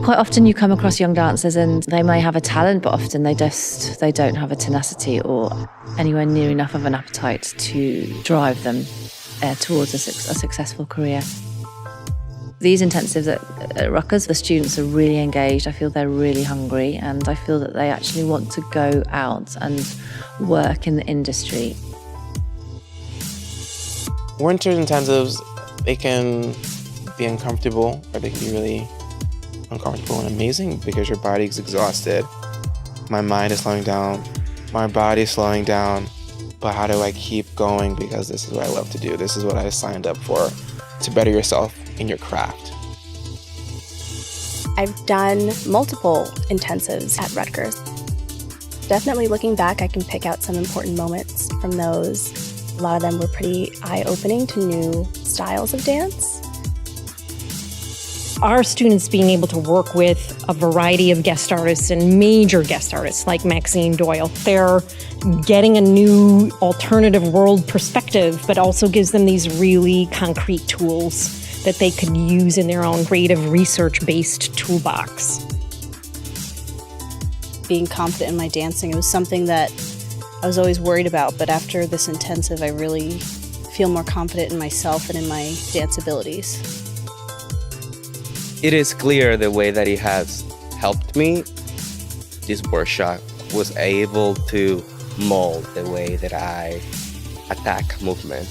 Quite often you come across young dancers and they may have a talent, but often they don't have a tenacity or anywhere near enough of an appetite to drive them towards a successful career. These intensives at Rutgers, the students are really engaged. I feel they're really hungry, and I feel that they actually want to go out and work in the industry. Winter intensives, they can be uncomfortable, or they can be really uncomfortable and amazing because your body is exhausted. My mind is slowing down, my body is slowing down, but how do I keep going because this is what I love to do? This is what I signed up for, to better yourself in your craft. I've done multiple intensives at Rutgers. Definitely looking back, I can pick out some important moments from those. A lot of them were pretty eye-opening to new styles of dance. Our students being able to work with a variety of guest artists and major guest artists like Maxine Doyle. They're getting a new alternative world perspective, but also gives them these really concrete tools that they could use in their own creative research-based toolbox. Being confident in my dancing, it was something that I was always worried about, but after this intensive, I really feel more confident in myself and in my dance abilities. It is clear the way that it has helped me. This workshop was able to mold the way that I attack movement.